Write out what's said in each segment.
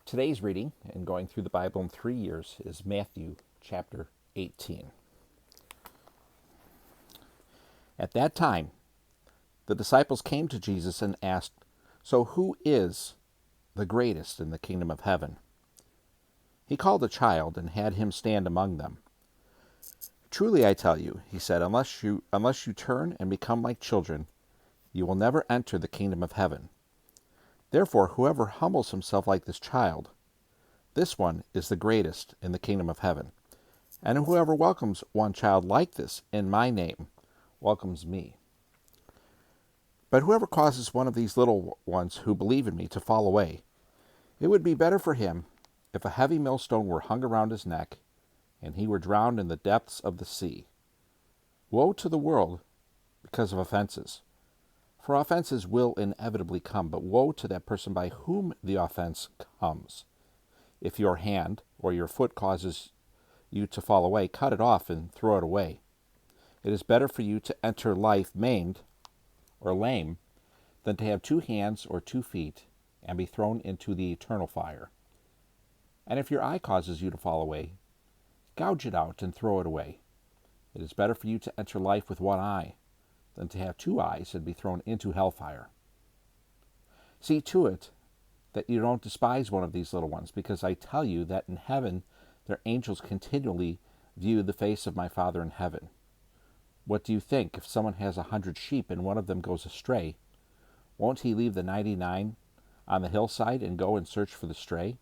Today's reading, and going through the Bible in 3 years, is Matthew chapter 18. At that time, the disciples came to Jesus and asked, "So who is the greatest in the kingdom of heaven?" He called a child and had him stand among them. "Truly I tell you," he said, unless you turn and become like children, you will never enter the kingdom of heaven. Therefore, whoever humbles himself like this child, this one is the greatest in the kingdom of heaven. And whoever welcomes one child like this in my name welcomes me. But whoever causes one of these little ones who believe in me to fall away, it would be better for him if a heavy millstone were hung around his neck and he were drowned in the depths of the sea. Woe to the world because of offenses. For offenses will inevitably come, but woe to that person by whom the offense comes. If your hand or your foot causes you to fall away, cut it off and throw it away. It is better for you to enter life maimed or lame than to have 2 hands or 2 feet and be thrown into the eternal fire. And if your eye causes you to fall away, gouge it out and throw it away. It is better for you to enter life with 1 eye than to have 2 eyes and be thrown into hellfire. See to it that you don't despise one of these little ones, because I tell you that in heaven their angels continually view the face of my Father in heaven. What do you think? If someone has 100 sheep and one of them goes astray, won't he leave the 99 on the hillside and go and search for the stray?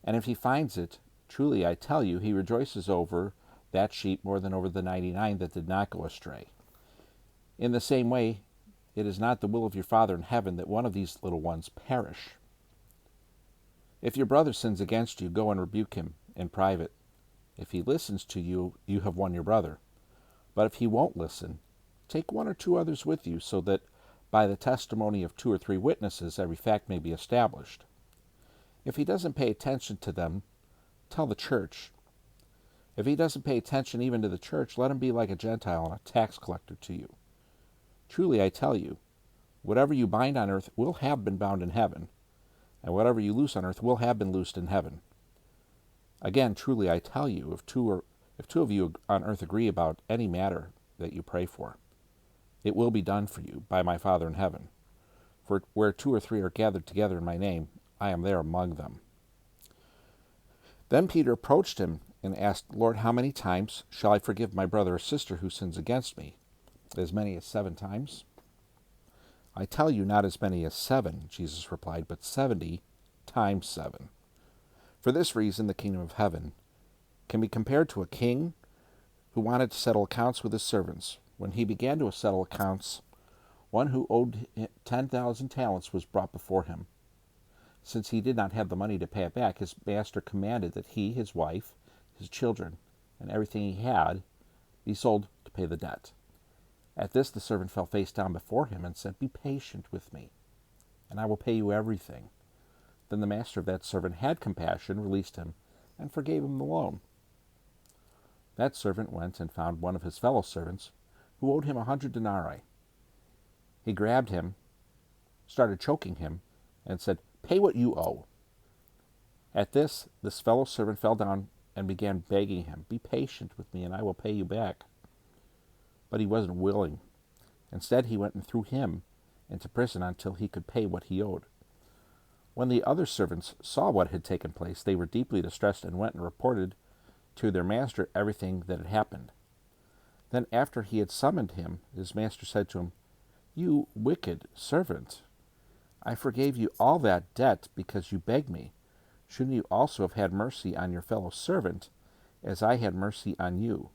And if he finds it, truly I tell you, he rejoices over that sheep more than over the 99 that did not go astray. In the same way, it is not the will of your Father in heaven that one of these little ones perish. If your brother sins against you, go and rebuke him in private. If he listens to you, you have won your brother. But if he won't listen, take 1 or 2 others with you, so that by the testimony of 2 or 3 witnesses every fact may be established. If he doesn't pay attention to them, tell the church. If he doesn't pay attention even to the church, let him be like a Gentile and a tax collector to you. Truly I tell you, whatever you bind on earth will have been bound in heaven, and whatever you loose on earth will have been loosed in heaven. Again, truly I tell you, if two of you on earth agree about any matter that you pray for, it will be done for you by my Father in heaven. For where 2 or 3 are gathered together in my name, I am there among them." Then Peter approached him and asked, "Lord, how many times shall I forgive my brother or sister who sins against me? As many as 7 times?" "I tell you, not as many as 7, Jesus replied, "but 70 times 7. For this reason, the kingdom of heaven can be compared to a king who wanted to settle accounts with his servants. When he began to settle accounts, one who owed 10,000 talents was brought before him. Since he did not have the money to pay it back, his master commanded that he, his wife, his children, and everything he had be sold to pay the debt. At this the servant fell face down before him and said, 'Be patient with me, and I will pay you everything.' Then the master of that servant had compassion, released him, and forgave him the loan. That servant went and found one of his fellow servants who owed him 100 denarii. He grabbed him, started choking him, and said, 'Pay what you owe.' At this fellow servant fell down and began begging him, 'Be patient with me, and I will pay you back.' But he wasn't willing. Instead, he went and threw him into prison until he could pay what he owed. When the other servants saw what had taken place, they were deeply distressed and went and reported to their master everything that had happened. Then after he had summoned him, his master said to him, 'You wicked servant, I forgave you all that debt because you begged me. Shouldn't you also have had mercy on your fellow servant, as I had mercy on you?'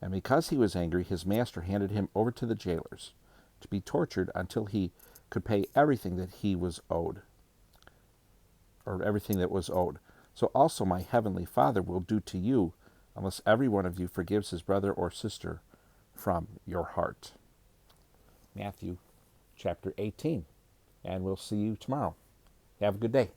And because he was angry, his master handed him over to the jailers to be tortured until he could pay everything that he was owed, or everything that was owed. So also my heavenly Father will do to you, unless every one of you forgives his brother or sister from your heart." Matthew chapter 18. And we'll see you tomorrow. Have a good day.